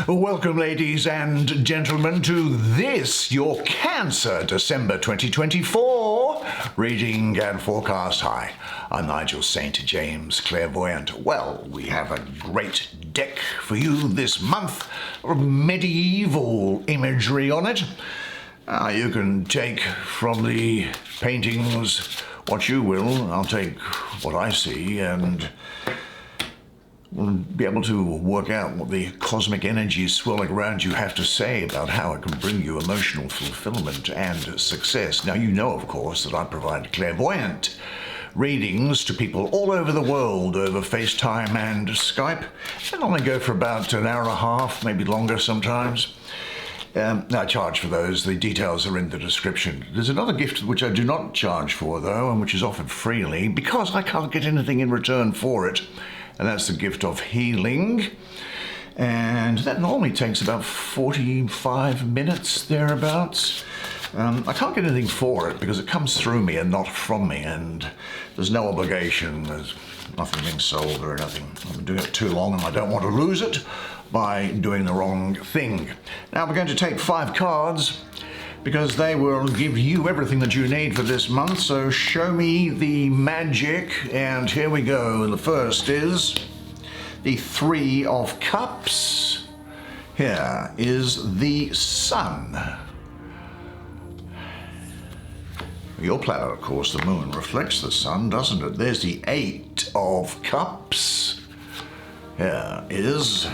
Welcome, ladies and gentlemen, to this, your Cancer December 2024 reading and forecast. Hi, I'm Nigel St. James, Clairvoyant. Well, we have a great deck for you this month, medieval imagery on it. You can take from the paintings what you will. I'll take what I see and we'll be able to work out what the cosmic energies swirling around you have to say about how it can bring you emotional fulfillment and success. Now, you know, of course, that I provide clairvoyant readings to people all over the world over FaceTime and Skype. And only go for about an hour and a half, maybe longer sometimes. I charge for those. The details are in the description. There's another gift which I do not charge for, though, and which is offered freely because I can't get anything in return for it. And that's the gift of healing. And that normally takes about 45 minutes, thereabouts. I can't get anything for it because it comes through me and not from me, and there's no obligation. There's nothing being sold or nothing. I've been doing it too long and I don't want to lose it by doing the wrong thing. Now we're going to take 5 cards because they will give you everything that you need for this month. So show me the magic, and here we go. The first is the 3 of Cups. Here is the Sun. Your planet, of course, the Moon, reflects the Sun, doesn't it? There's the 8 of Cups. Here is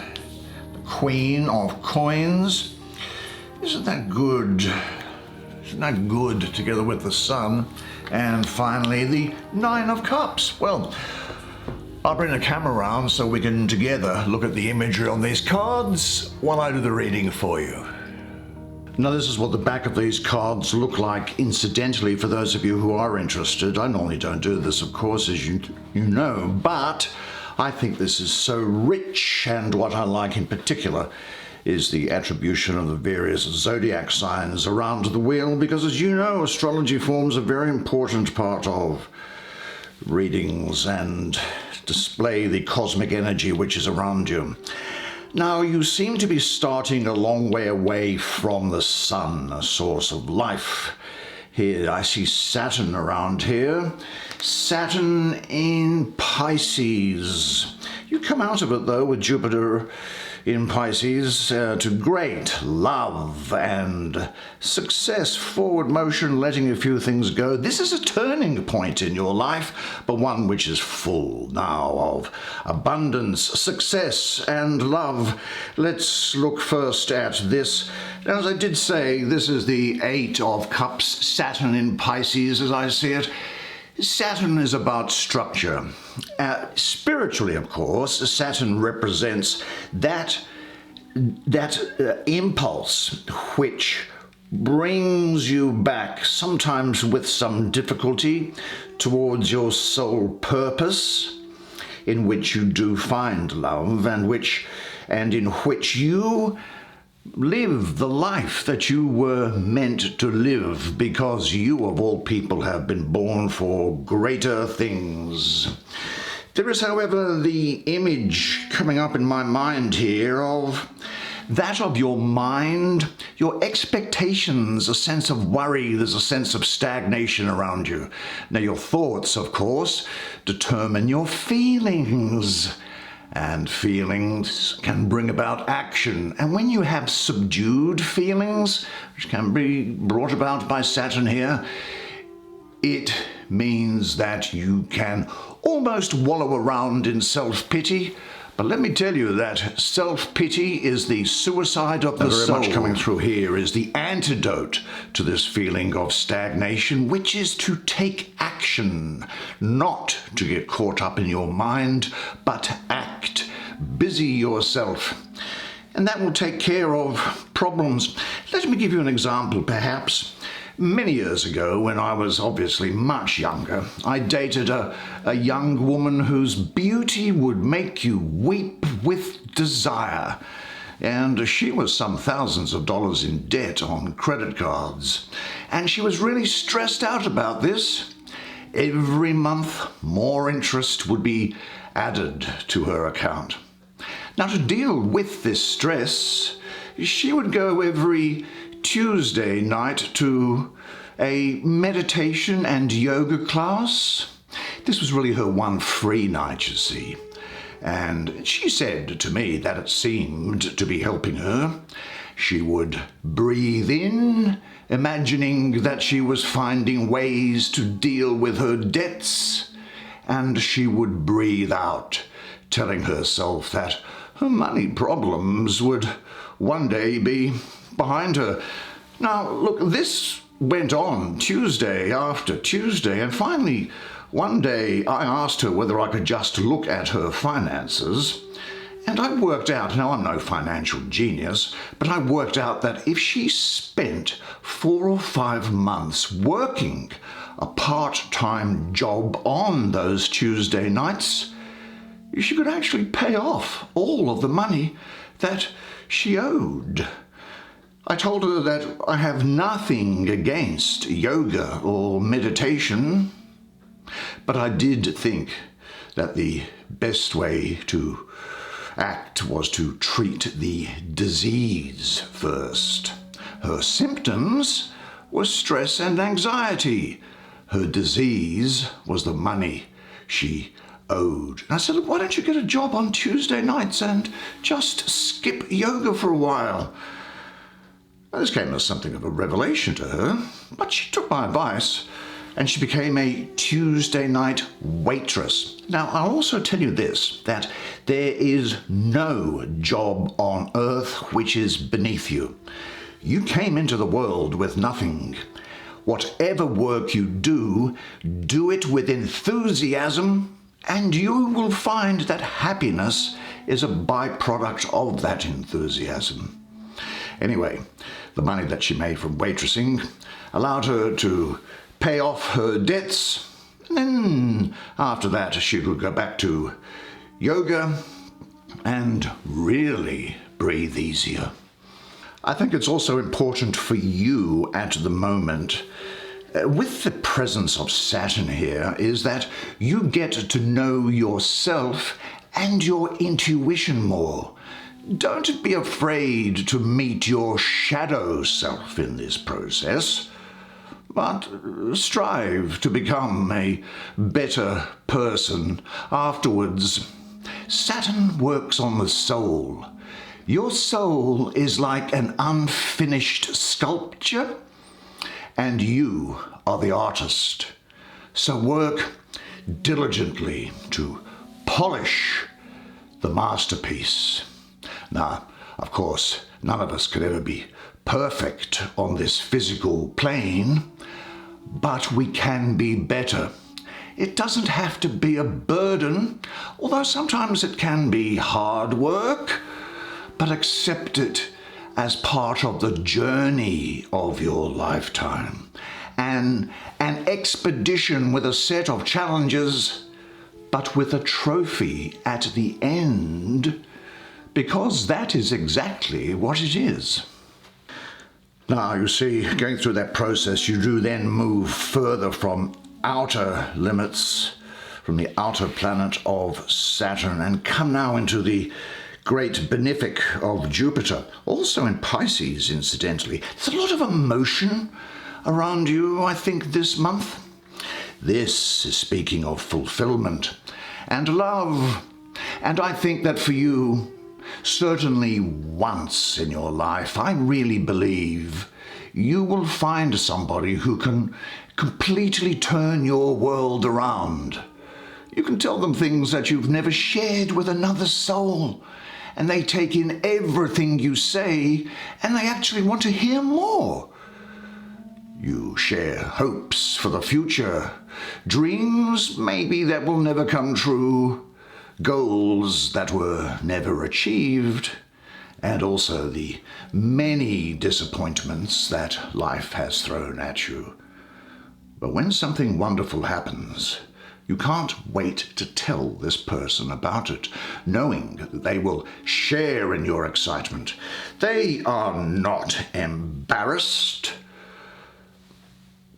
the Queen of Coins. Isn't that good? Isn't that good together with the Sun? And finally, the 9 of Cups. Well, I'll bring the camera around so we can together look at the imagery on these cards while I do the reading for you. Now, this is what the back of these cards look like, incidentally, for those of you who are interested. I normally don't do this, of course, as you know, but I think this is so rich, and what I like in particular is the attribution of the various zodiac signs around the wheel, because, as you know, astrology forms a very important part of readings and display the cosmic energy which is around you. Now, you seem to be starting a long way away from the Sun, a source of life. Here, I see Saturn around here. Saturn in Pisces. You come out of it, though, with Jupiter in Pisces to great love and success, forward motion, letting a few things go. This is a turning point in your life, but one which is full now of abundance, success, and love. Let's look first at this. As I did say, this is the 8 of Cups, Saturn in Pisces, as I see it. Saturn is about structure. Spiritually, of course, Saturn represents that impulse which brings you back, sometimes with some difficulty, towards your soul purpose, in which you do find love, and in which you live the life that you were meant to live, because you, of all people, have been born for greater things. There is, however, the image coming up in my mind here of that of your mind, your expectations, a sense of worry, there's a sense of stagnation around you. Now, your thoughts, of course, determine your feelings. And feelings can bring about action. And when you have subdued feelings, which can be brought about by Saturn here, it means that you can almost wallow around in self-pity. But let me tell you that self-pity is the suicide of the soul. Very much coming through here is the antidote to this feeling of stagnation, which is to take action, not to get caught up in your mind, but act. Busy yourself. And that will take care of problems. Let me give you an example, perhaps. Many years ago, when I was obviously much younger, I dated a young woman whose beauty would make you weep with desire. And she was some thousands of dollars in debt on credit cards. And she was really stressed out about this. Every month, more interest would be added to her account. Now, to deal with this stress, she would go every Tuesday night to a meditation and yoga class. This was really her one free night, you see. And she said to me that it seemed to be helping her. She would breathe in, imagining that she was finding ways to deal with her debts, and she would breathe out, telling herself that her money problems would one day be behind her. Now, look, this went on Tuesday after Tuesday, and finally, one day I asked her whether I could just look at her finances, and I worked out, now I'm no financial genius, but I worked out that if she spent 4 or 5 months working a part-time job on those Tuesday nights, she could actually pay off all of the money that she owed. I told her that I have nothing against yoga or meditation, but I did think that the best way to act was to treat the disease first. Her symptoms were stress and anxiety. Her disease was the money she owed. And I said, why don't you get a job on Tuesday nights and just skip yoga for a while? Now, this came as something of a revelation to her, but she took my advice and she became a Tuesday night waitress. Now, I'll also tell you this, that there is no job on earth which is beneath you. You came into the world with nothing. Whatever work you do, do it with enthusiasm, and you will find that happiness is a byproduct of that enthusiasm. Anyway, the money that she made from waitressing allowed her to pay off her debts, and then after that she could go back to yoga and really breathe easier. I think it's also important for you at the moment, with the presence of Saturn here, is that you get to know yourself and your intuition more. Don't be afraid to meet your shadow self in this process, but strive to become a better person afterwards. Saturn works on the soul. Your soul is like an unfinished sculpture, and you are the artist. So work diligently to polish the masterpiece. Now, of course, none of us could ever be perfect on this physical plane, but we can be better. It doesn't have to be a burden, although sometimes it can be hard work, but accept it as part of the journey of your lifetime. An expedition with a set of challenges, but with a trophy at the end, because that is exactly what it is. Now, you see, going through that process, you do then move further from outer limits, from the outer planet of Saturn, and come now into the great benefic of Jupiter, also in Pisces, incidentally. There's a lot of emotion around you, I think, this month. This is speaking of fulfillment and love, and I think that for you, certainly once in your life, I really believe you will find somebody who can completely turn your world around. You can tell them things that you've never shared with another soul, and they take in everything you say, and they actually want to hear more. You share hopes for the future, dreams maybe that will never come true, goals that were never achieved, and also the many disappointments that life has thrown at you. But when something wonderful happens, you can't wait to tell this person about it, knowing that they will share in your excitement. They are not embarrassed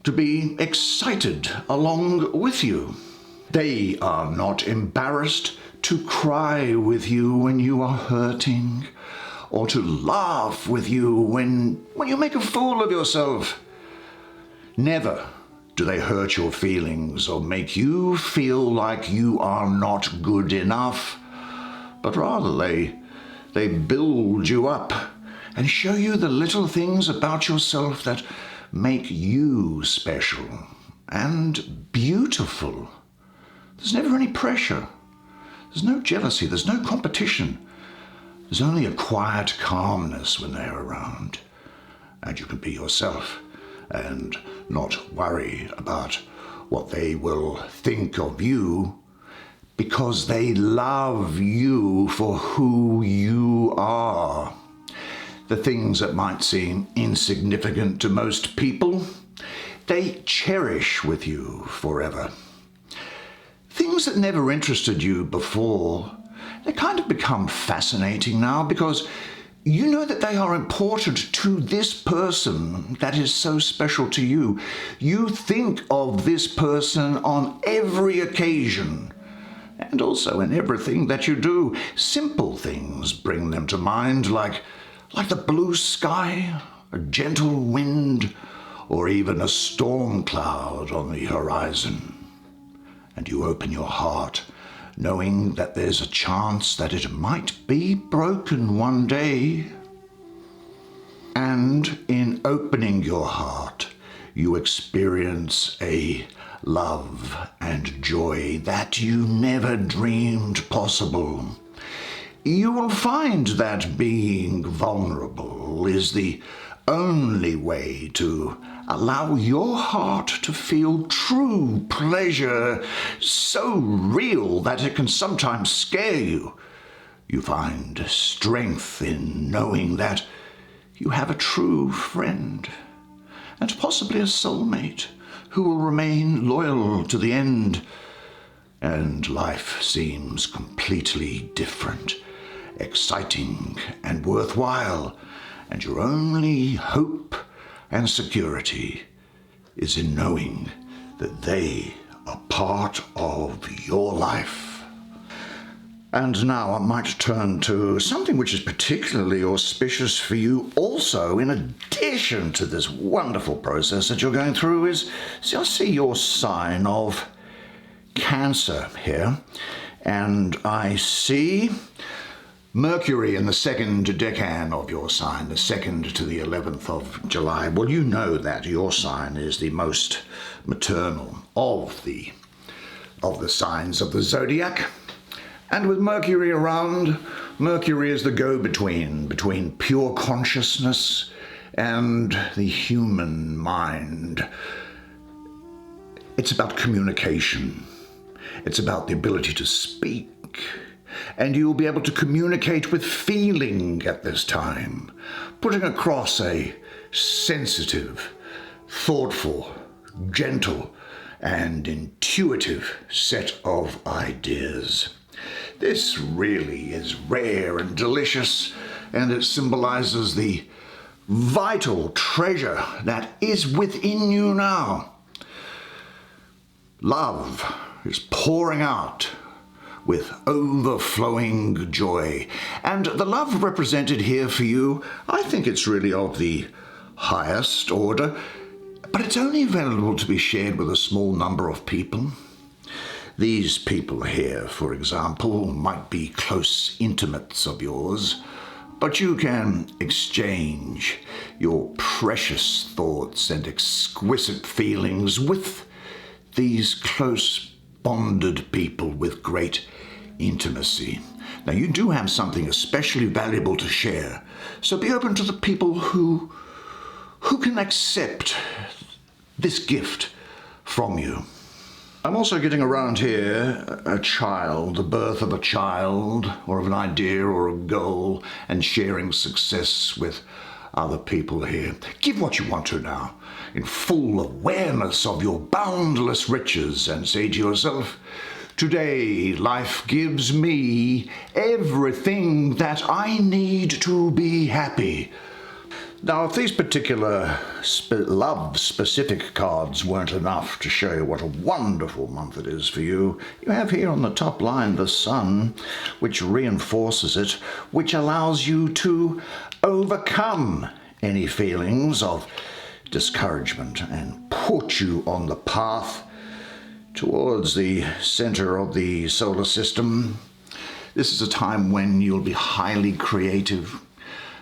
to be excited along with you. They are not embarrassed to cry with you when you are hurting, or to laugh with you when you make a fool of yourself. Never do they hurt your feelings or make you feel like you are not good enough, but rather they build you up and show you the little things about yourself that make you special and beautiful. There's never any pressure. There's no jealousy. There's no competition. There's only a quiet calmness when they're around. And you can be yourself and not worry about what they will think of you, because they love you for who you are. The things that might seem insignificant to most people, they cherish with you forever. Things that never interested you before, they kind of become fascinating now, because you know that they are important to this person that is so special to you. You think of this person on every occasion, and also in everything that you do. Simple things bring them to mind, like the blue sky, a gentle wind, or even a storm cloud on the horizon. And you open your heart, knowing that there's a chance that it might be broken one day. And in opening your heart, you experience a love and joy that you never dreamed possible. You will find that being vulnerable is the only way to allow your heart to feel true pleasure, so real that it can sometimes scare you. You find strength in knowing that you have a true friend, and possibly a soulmate who will remain loyal to the end. And life seems completely different, exciting and worthwhile, and your only hope and security is in knowing that they are part of your life. And now I might turn to something which is particularly auspicious for you also, in addition to this wonderful process that you're going through, is, I see your sign of Cancer here, and I see Mercury in the second decan of your sign, the 2nd to the 11th of July. Well, you know that your sign is the most maternal of the signs of the zodiac. And with Mercury around, Mercury is the go-between between pure consciousness and the human mind. It's about communication. It's about the ability to speak. And you'll be able to communicate with feeling at this time, putting across a sensitive, thoughtful, gentle, and intuitive set of ideas. This really is rare and delicious, and it symbolizes the vital treasure that is within you now. Love is pouring out with overflowing joy. And the love represented here for you, I think it's really of the highest order, but it's only available to be shared with a small number of people. These people here, for example, might be close intimates of yours, but you can exchange your precious thoughts and exquisite feelings with these close bonded people with great intimacy. Now, you do have something especially valuable to share, so be open to the people who can accept this gift from you. I'm also getting around here a child, the birth of a child, or of an idea or a goal, and sharing success with other people here. Give what you want to now, in full awareness of your boundless riches, and say to yourself, today life gives me everything that I need to be happy. Now, if these particular love-specific cards weren't enough to show you what a wonderful month it is for you, you have here on the top line the Sun, which reinforces it, which allows you to overcome any feelings of discouragement and put you on the path towards the center of the solar system. This is a time when you'll be highly creative.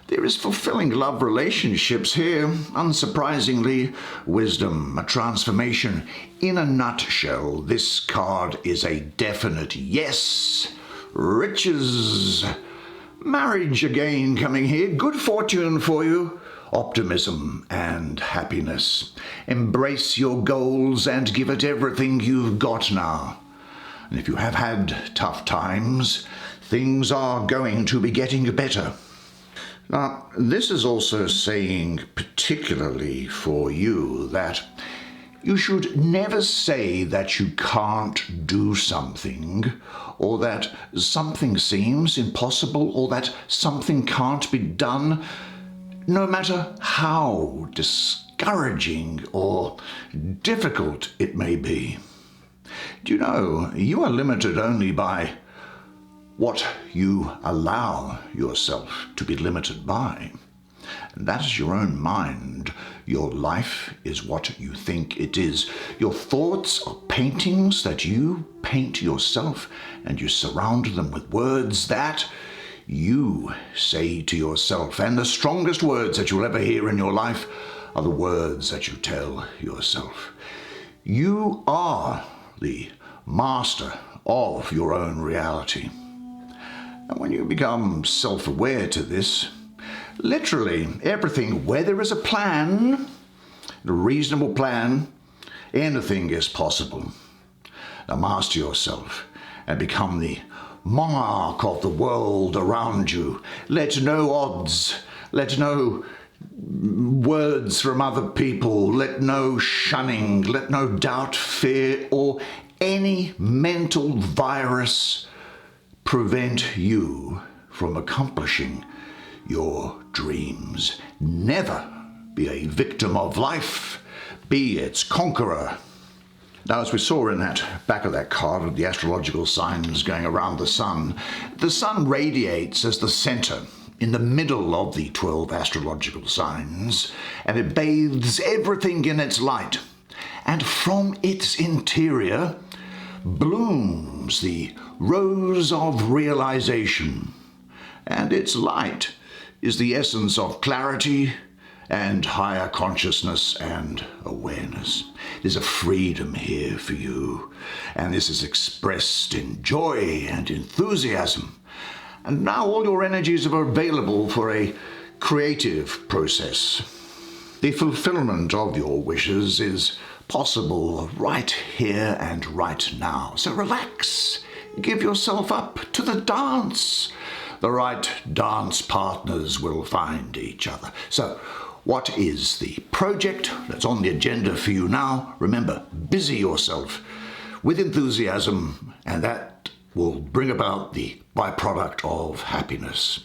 There is fulfilling love relationships here. Unsurprisingly, wisdom, a transformation. In a nutshell, this card is a definite yes. Riches. Marriage again coming here. Good fortune for you. Optimism and happiness. Embrace your goals and give it everything you've got now. And if you have had tough times, things are going to be getting better. Now, this is also saying, particularly for you, that you should never say that you can't do something, or that something seems impossible, or that something can't be done, no matter how discouraging or difficult it may be. Do you know, you are limited only by what you allow yourself to be limited by. And that is your own mind. Your life is what you think it is. Your thoughts are paintings that you paint yourself, and you surround them with words that you say to yourself. And the strongest words that you'll ever hear in your life are the words that you tell yourself. You are the master of your own reality. And when you become self-aware to this, literally everything, where there is a plan, a reasonable plan, anything is possible. Now master yourself and become the monarch of the world around you. Let no odds, let no words from other people, let no shunning, let no doubt, fear, or any mental virus prevent you from accomplishing your dreams. Never be a victim of life. Be its conqueror. Now, as we saw in that back of that card of the astrological signs going around the sun radiates as the center in the middle of the 12 astrological signs, and it bathes everything in its light. And from its interior blooms the rose of realization, and its light is the essence of clarity and higher consciousness and awareness. There's a freedom here for you, and this is expressed in joy and enthusiasm. And now all your energies are available for a creative process. The fulfillment of your wishes is possible right here and right now. So relax. Give yourself up to the dance. The right dance partners will find each other. So, what is the project that's on the agenda for you now? Remember, busy yourself with enthusiasm, and that will bring about the byproduct of happiness.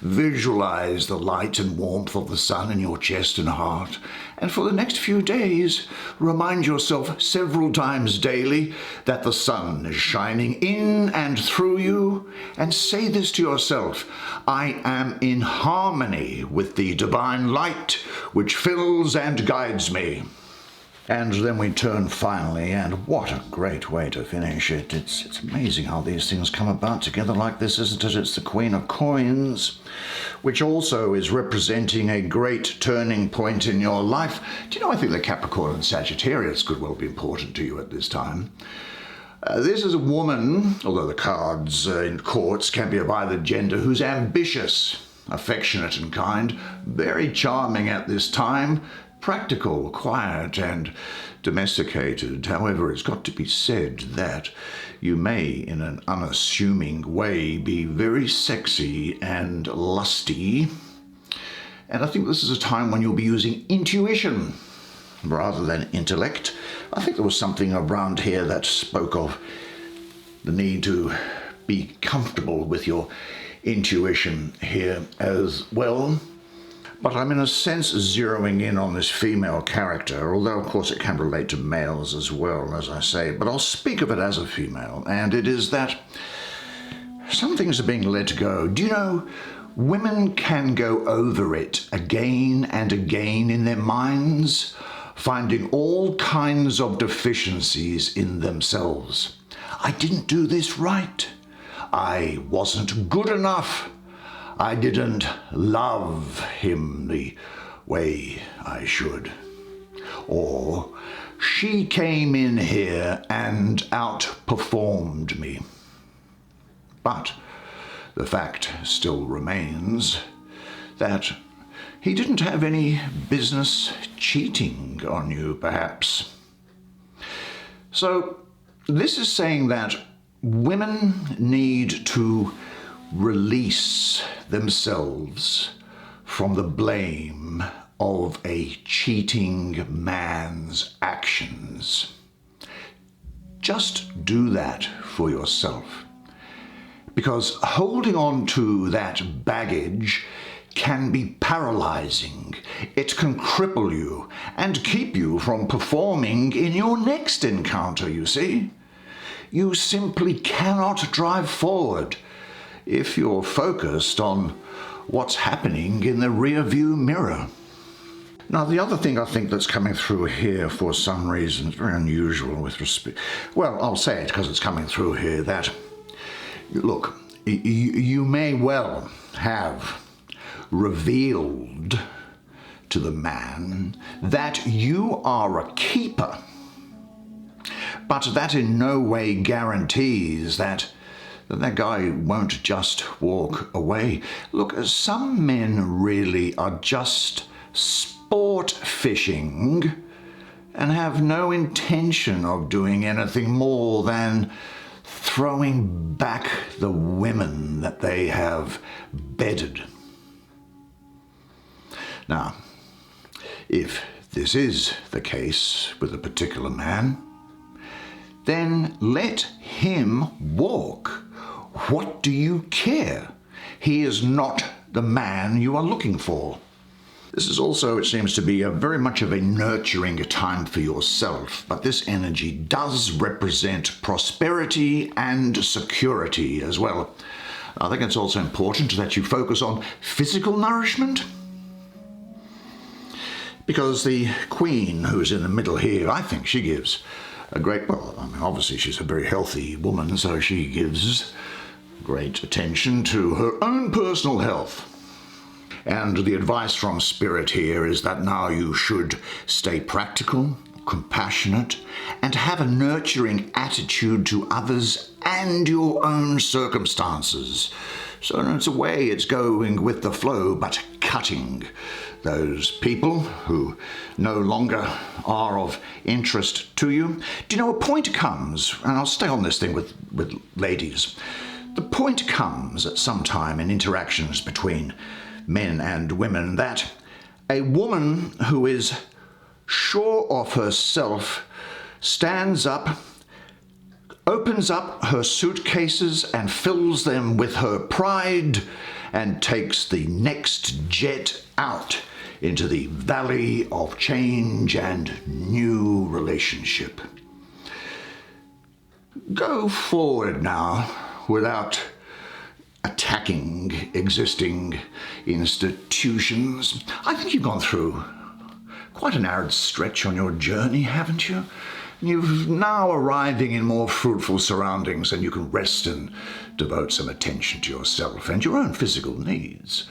Visualize the light and warmth of the sun in your chest and heart, and for the next few days, remind yourself several times daily that the sun is shining in and through you, and say this to yourself: I am in harmony with the divine light which fills and guides me. And then we turn finally, and what a great way to finish it. It's amazing how these things come about together like this, isn't it? It's the Queen of Coins, which also is representing a great turning point in your life. Do you know, I think that Capricorn and Sagittarius could well be important to you at this time. This is a woman, although the cards in courts can be of either gender, who's ambitious, affectionate and kind, very charming at this time, practical, quiet, and domesticated. However, it's got to be said that you may, in an unassuming way, be very sexy and lusty. And I think this is a time when you'll be using intuition rather than intellect. I think there was something around here that spoke of the need to be comfortable with your intuition here as well. But I'm in a sense zeroing in on this female character, although of course it can relate to males as well, as I say, but I'll speak of it as a female, and it is that some things are being let go. Do you know, women can go over it again and again in their minds, finding all kinds of deficiencies in themselves. I didn't do this right. I wasn't good enough. I didn't love him the way I should. Or she came in here and outperformed me. But the fact still remains that he didn't have any business cheating on you, perhaps. So this is saying that women need to release themselves from the blame of a cheating man's actions. Just do that for yourself. Because holding on to that baggage can be paralyzing. It can cripple you and keep you from performing in your next encounter, you see. You simply cannot drive forward if you're focused on what's happening in the rear-view mirror. Now, the other thing I think that's coming through here for some reason, it's very unusual with respect, well, I'll say it because it's coming through here, that, look, you may well have revealed to the man that you are a keeper, but that in no way guarantees that guy won't just walk away. Look, some men really are just sport fishing and have no intention of doing anything more than throwing back the women that they have bedded. Now, if this is the case with a particular man, then let him walk. What do you care? He is not the man you are looking for. This is also, it seems to be, very much of a nurturing time for yourself, but this energy does represent prosperity and security as well. I think it's also important that you focus on physical nourishment, because the Queen, who's in the middle here, I think she gives a great, well, I mean, obviously she's a very healthy woman, so she gives great attention to her own personal health. And the advice from Spirit here is that now you should stay practical, compassionate, and have a nurturing attitude to others and your own circumstances. So in a way, it's going with the flow, but cutting those people who no longer are of interest to you. Do you know, a point comes, and I'll stay on this thing with ladies, the point comes at some time in interactions between men and women that a woman who is sure of herself stands up, opens up her suitcases and fills them with her pride and takes the next jet out into the valley of change and new relationship. Go forward now without attacking existing institutions. I think you've gone through quite an arid stretch on your journey, haven't you? You're now arriving in more fruitful surroundings, and you can rest and devote some attention to yourself and your own physical needs.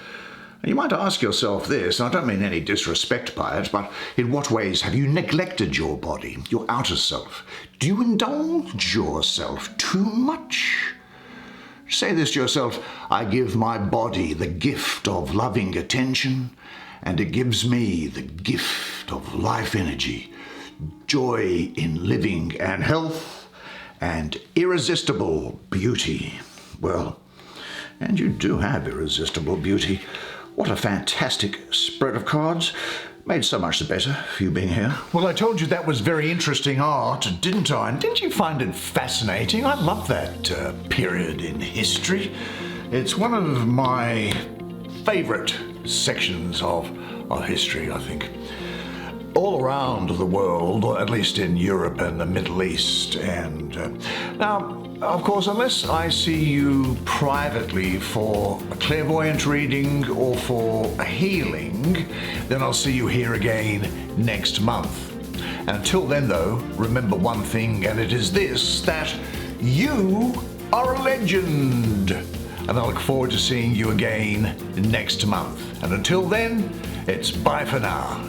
And you might ask yourself this, and I don't mean any disrespect by it, but in what ways have you neglected your body, your outer self? Do you indulge yourself too much? Say this to yourself: I give my body the gift of loving attention, and it gives me the gift of life energy, joy in living, and health, and irresistible beauty. Well, and you do have irresistible beauty. What a fantastic spread of cards. Made so much the better for you being here. Well, I told you that was very interesting art, didn't I? And didn't you find it fascinating? I love that period in history. It's one of my favorite sections of history, I think. All around the world, or at least in Europe and the Middle East. And now, of course, unless I see you privately for a clairvoyant reading or for a healing, then I'll see you here again next month. And until then, though, remember one thing, and it is this, that you are a legend. And I look forward to seeing you again next month. And until then, it's bye for now.